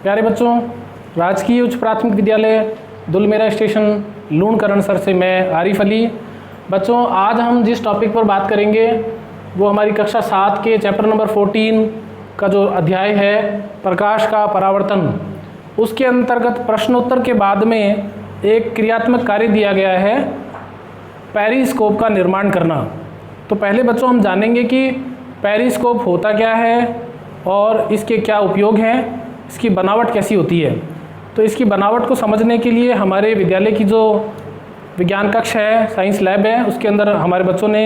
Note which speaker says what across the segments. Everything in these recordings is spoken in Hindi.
Speaker 1: प्यारे बच्चों, राजकीय उच्च प्राथमिक विद्यालय दुलमेरा स्टेशन लूणकरणसर से मैं आरिफ अली। बच्चों, आज हम जिस टॉपिक पर बात करेंगे वो हमारी कक्षा 7 के चैप्टर नंबर 14 का जो अध्याय है प्रकाश का परावर्तन, उसके अंतर्गत प्रश्नोत्तर के बाद में एक क्रियात्मक कार्य दिया गया है, पेरिस्कोप का निर्माण करना। तो पहले बच्चों हम जानेंगे कि पेरिस्कोप होता क्या है और इसके क्या उपयोग हैं, इसकी बनावट कैसी होती है। तो इसकी बनावट को समझने के लिए हमारे विद्यालय की जो विज्ञान कक्ष है, साइंस लैब है, उसके अंदर हमारे बच्चों ने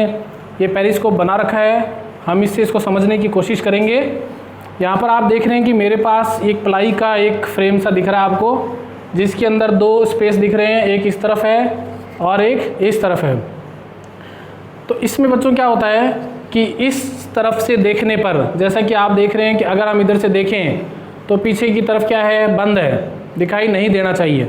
Speaker 1: ये पेरिस्कोप बना रखा है। हम इससे इसको समझने की कोशिश करेंगे। यहाँ पर आप देख रहे हैं कि मेरे पास एक प्लाई का एक फ्रेम सा दिख रहा है आपको, जिसके अंदर दो स्पेस दिख रहे हैं, एक इस तरफ है और एक इस तरफ है। तो इसमें बच्चों क्या होता है कि इस तरफ से देखने पर, जैसा कि आप देख रहे हैं कि अगर हम इधर से देखें तो पीछे की तरफ क्या है, बंद है, दिखाई नहीं देना चाहिए।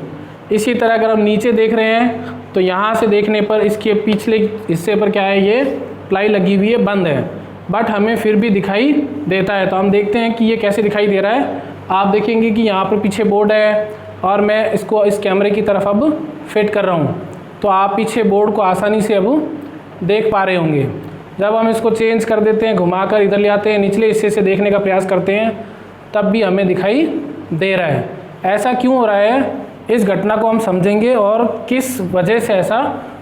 Speaker 1: इसी तरह अगर हम नीचे देख रहे हैं तो यहाँ से देखने पर इसके पिछले हिस्से पर क्या है, ये प्लाई लगी हुई है, बंद है, बट हमें फिर भी दिखाई देता है। तो हम देखते हैं कि ये कैसे दिखाई दे रहा है। आप देखेंगे कि यहाँ पर पीछे बोर्ड है और मैं इसको इस कैमरे की तरफ अब फिट कर रहा हूँ, तो आप पीछे बोर्ड को आसानी से अब देख पा रहे होंगे। जब हम इसको चेंज कर देते हैं, घुमाकर इधर ले आते हैं, निचले हिस्से से देखने का प्रयास करते हैं, तब भी हमें दिखाई दे रहा है। ऐसा क्यों हो रहा है, इस घटना को हम समझेंगे और किस वजह से ऐसा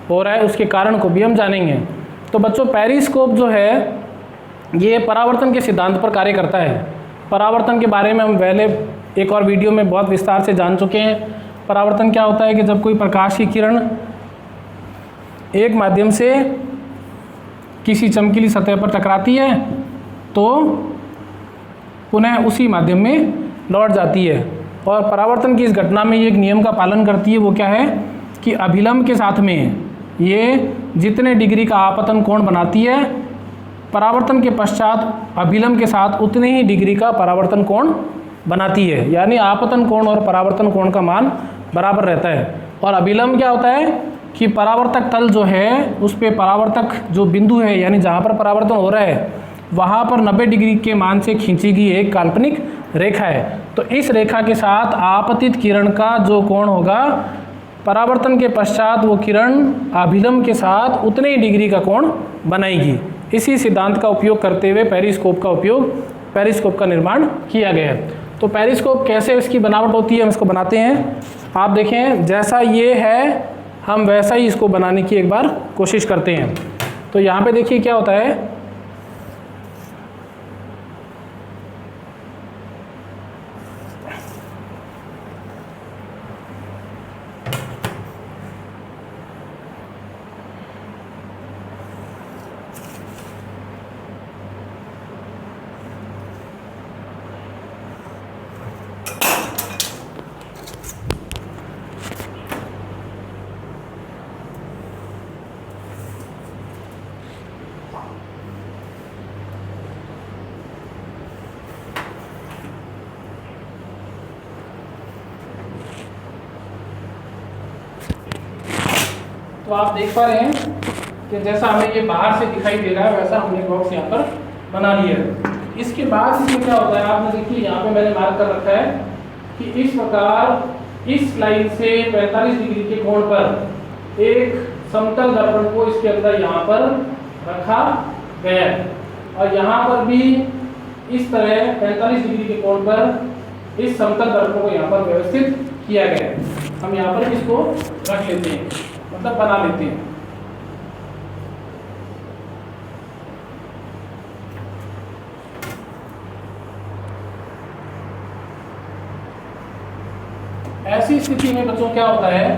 Speaker 1: हो रहा है उसके कारण को भी हम जानेंगे। तो बच्चों, पेरिस्कोप जो है ये परावर्तन के सिद्धांत पर कार्य करता है। परावर्तन के बारे में हम पहले एक और वीडियो में बहुत विस्तार से जान चुके हैं। परावर्तन क्या होता है कि जब कोई प्रकाश की किरण एक माध्यम से किसी चमकीली सतह पर टकराती है तो पुनः उसी माध्यम में लौट जाती है। और परावर्तन की इस घटना में ये एक नियम का पालन करती है, वो क्या है कि अभिलंब के साथ में ये जितने डिग्री का आपतन कोण बनाती है, परावर्तन के पश्चात अभिलंब के साथ उतने ही डिग्री का परावर्तन कोण बनाती है। यानी आपतन कोण और परावर्तन कोण का मान बराबर रहता है। और अभिलंब क्या होता है कि परावर्तक तल जो है उस पर परावर्तक जो बिंदु है, यानी जहाँ पर परावर्तन हो रहा है वहाँ पर 90 डिग्री के मान से खींची गई एक काल्पनिक रेखा है। तो इस रेखा के साथ आपतित किरण का जो कोण होगा, परावर्तन के पश्चात वो किरण अभिलंब के साथ उतने ही डिग्री का कोण बनाएगी। इसी सिद्धांत का उपयोग करते हुए पेरिस्कोप का निर्माण किया गया है। तो पेरिस्कोप कैसे इसकी बनावट होती है, हम इसको बनाते हैं। आप देखें, जैसा ये है हम वैसा ही इसको बनाने की एक बार कोशिश करते हैं। तो यहाँ पे देखिए क्या होता है, तो आप देख पा रहे हैं कि जैसा हमें ये बाहर से दिखाई दे रहा है वैसा हमने बॉक्स यहाँ पर बना लिया है। इसके बाद इसमें क्या होता है, आपने देखिए यहाँ पे मैंने मार्क कर रखा है कि इस प्रकार इस लाइन से 45 डिग्री के कोण पर एक समतल दर्पण को इसके अंदर यहाँ पर रखा गया है और यहाँ पर भी इस तरह 45 डिग्री के कोण पर इस समतल दर्पण को यहाँ पर व्यवस्थित किया गया है। हम यहाँ पर इसको रख लेते हैं, मतलब बना लेते हैं। ऐसी स्थिति में बच्चों क्या होता है,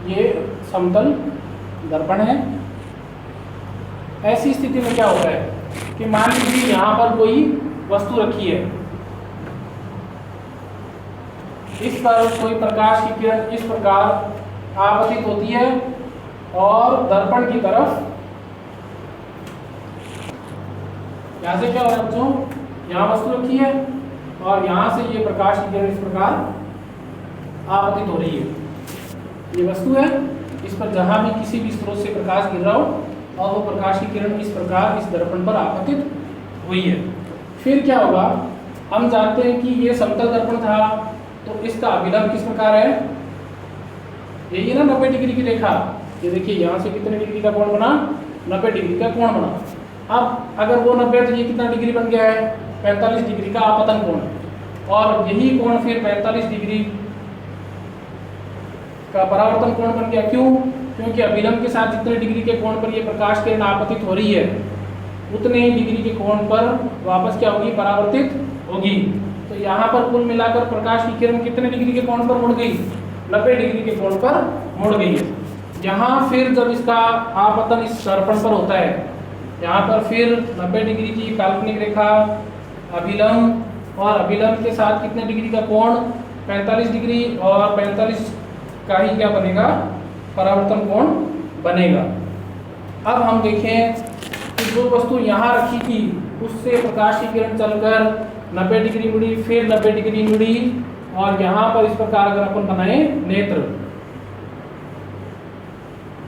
Speaker 1: ये समतल दर्पण है। ऐसी स्थिति में क्या होता है कि मान लीजिए यहाँ पर कोई वस्तु रखी है, इस पर कोई प्रकाश की किरण इस प्रकार आपतित होती है और दर्पण की तरफ यहाँ से क्या हो रहा है बच्चों, यहाँ वस्तु रखी है और यहाँ से ये प्रकाश की किरण इस प्रकार आपतित हो रही है। ये वस्तु है, इस पर जहाँ भी किसी भी स्रोत से प्रकाश गिर रहा हो और वो प्रकाश की किरण इस प्रकार इस दर्पण पर आपतित हुई है। फिर क्या होगा हम जानते हैं कि ये समतल दर्पण था, तो इसका अभिलंब किस प्रकार है, यही है ना 90 डिग्री की रेखा। ये देखिए यहाँ से कितने डिग्री का कोण बना, 90 डिग्री का कोण बना। अब अगर वो 90 तो ये कितना डिग्री बन गया है, 45 डिग्री का आपतन कोण। और यही कोण फिर 45 डिग्री का परावर्तन कोण बन गया। क्यों? क्योंकि अभिलंब के साथ जितने डिग्री के कोण पर ये प्रकाश किरण आपतित हो रही है, उतने ही डिग्री के कोण पर वापस क्या होगी, परावर्तित होगी। तो यहाँ पर कुल मिलाकर प्रकाश की किरण कितने डिग्री के कोण पर मुड़ गई, 90 डिग्री के कोण पर मुड़ गई है। यहाँ फिर जब इसका आपतन इस दर्पण पर होता है, यहाँ पर फिर 90 डिग्री की काल्पनिक रेखा, अभिलंब और अभिलंब के साथ कितने डिग्री का कोण, 45 डिग्री, और 45 का ही क्या बनेगा, परावर्तन कोण बनेगा। अब हम देखें कि जो वस्तु यहाँ रखी थी उससे प्रकाश की किरण चलकर 90 डिग्री मुड़ी, फिर 90 डिग्री मुड़ी, और यहाँ पर इस प्रकार अगर अपन बनाए नेत्र,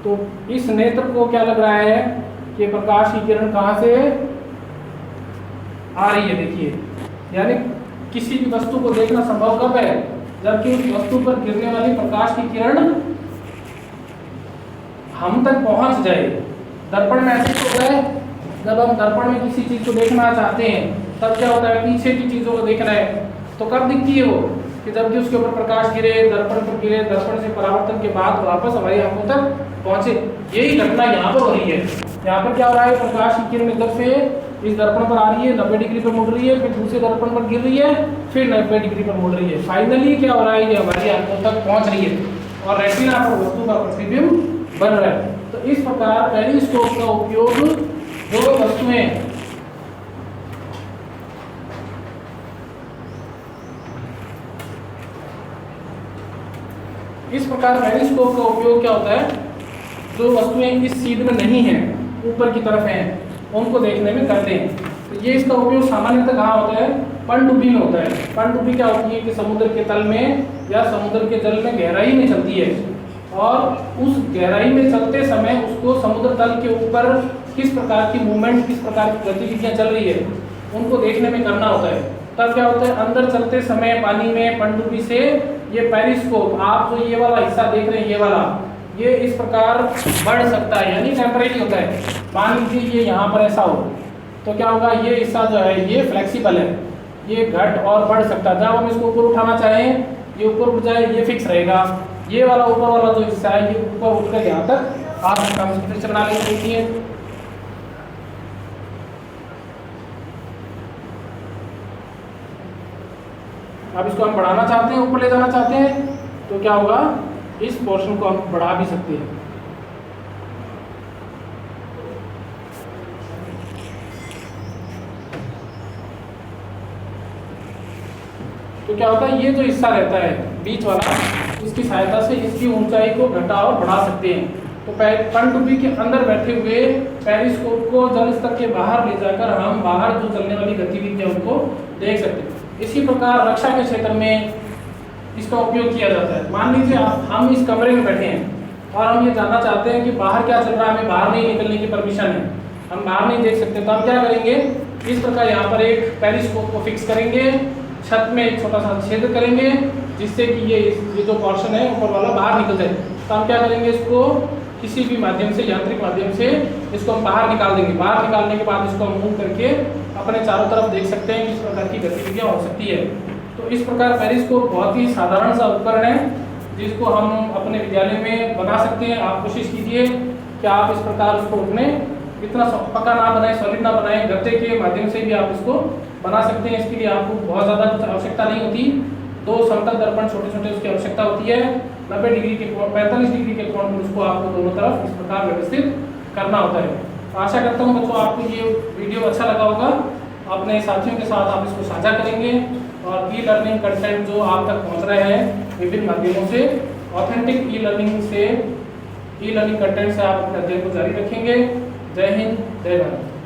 Speaker 1: तो इस नेत्र को क्या लग रहा है कि प्रकाश की किरण कहाँ से आ रही है। देखिए, यानी किसी भी वस्तु को देखना संभव कब है, जबकि उस वस्तु पर गिरने वाली प्रकाश की किरण हम तक पहुंच जाए। दर्पण में ऐसे होता है, जब हम दर्पण में किसी चीज को देखना चाहते हैं तब क्या होता है, पीछे की चीजों को देखना है तो कब दिखती है वो, कि जबकि उसके ऊपर प्रकाश गिरे, दर्पण पर गिरे, दर्पण से परावर्तन के बाद वापस हमारी आंखों तक पहुंचे। यही घटना यहाँ पर हो रही है। यहाँ पर क्या हो रहा है, प्रकाश की किरण इधर से इस दर्पण पर आ रही है, 90 डिग्री पर मुड़ रही है, फिर दूसरे दर्पण पर गिर रही है, फिर 90 डिग्री पर मुड़ रही है। फाइनली क्या हो रहा है, ये हमारी आंखों तक पहुंच रही है और रेटिना पर वस्तु का प्रतिबिंब बन रहा है। तो इस प्रकार पेरिस्कोप का उपयोग जो वस्तुएं पेरिस्कोप का उपयोग क्या होता है, जो वस्तुएं इस सीध में नहीं हैं, ऊपर की तरफ हैं, उनको देखने में करते हैं। तो ये इसका उपयोग सामान्यतः कहाँ होता है, पनडुब्बी में होता है। पनडुब्बी क्या होती है कि समुद्र के तल में या समुद्र के जल में गहराई में चलती है, और उस गहराई में चलते समय उसको समुद्र तल के ऊपर किस प्रकार की मूवमेंट, किस प्रकार की गतिविधियाँ चल रही है, उनको देखने में करना होता है। तब क्या होता है, अंदर चलते समय पानी में पनडुब्बी से ये पेरिस्कोप, आप जो ये वाला हिस्सा देख रहे हैं, ये वाला, ये इस प्रकार बढ़ सकता है, यानी टेम्परेरी होता है। मान लीजिए ये यहाँ पर ऐसा हो तो क्या होगा, ये हिस्सा जो है ये फ्लेक्सिबल है, ये घट और बढ़ सकता है। जब हम इसको ऊपर उठाना चाहें, ये ऊपर उठ जाए, ये फिक्स रहेगा। ये वाला ऊपर वाला जो हिस्सा है ये ऊपर उठकर यहाँ तक आ सकता है। हम फिर से बना लेंगे। अब इसको हम बढ़ाना चाहते हैं, ऊपर ले जाना चाहते हैं, तो क्या होगा, इस पोर्शन को हम बढ़ा भी सकते हैं। तो क्या होता है, ये जो हिस्सा रहता है बीच वाला, इसकी सहायता से इसकी ऊंचाई को घटा और बढ़ा सकते हैं। तो पनडुब्बी के अंदर बैठे हुए पेरिस्कोप को जल स्तर के बाहर ले जाकर हम बाहर जो चलने वाली गतिविधियां उनको देख सकते हैं। इसी प्रकार रक्षा के क्षेत्र में इसका उपयोग किया जाता है। मान लीजिए हम इस कमरे में बैठे हैं और हम ये जानना चाहते हैं कि बाहर क्या चल रहा है, हमें बाहर नहीं निकलने की परमिशन है, हम बाहर नहीं देख सकते, तो हम क्या करेंगे, इस प्रकार यहाँ पर एक पेरिस्कोप को फिक्स करेंगे, छत में एक छोटा सा छेद करेंगे, जिससे कि ये जो पोर्शन है ऊपर वाला बाहर निकल जाए। तो हम क्या करेंगे, इसको किसी भी माध्यम से, यांत्रिक माध्यम से इसको हम बाहर निकाल देंगे। बाहर निकालने के बाद इसको हम मूव करके अपने चारों तरफ देख सकते हैं किस प्रकार की गतिविधियाँ हो सकती है। तो इस प्रकार पेरिस्कोप बहुत ही साधारण सा उपकरण है, जिसको हम अपने विद्यालय में बना सकते हैं। आप कोशिश कीजिए कि आप इस प्रकार उसको अपने इतना पक्का ना बनाए, सॉलिड ना बनाए, गत्ते के माध्यम से भी आप इसको बना सकते हैं। इसके लिए आपको बहुत ज़्यादा कुछ आवश्यकता नहीं होती। 2 समतल दर्पण छोटे छोटे उसकी आवश्यकता होती है। 90 डिग्री के 45 डिग्री के कोण पर उसको आपको दोनों तरफ इस प्रकार व्यवस्थित करना होता है। तो आशा करता हूँ बच्चों आपको ये वीडियो अच्छा लगा होगा। अपने साथियों के साथ आप इसको साझा करेंगे और ई लर्निंग कंटेंट जो आप तक पहुँच रहे हैं विभिन्न माध्यमों से, ऑथेंटिक ई लर्निंग कंटेंट से आप अपने अध्ययन को जारी रखेंगे। जय हिंद, जय भारत।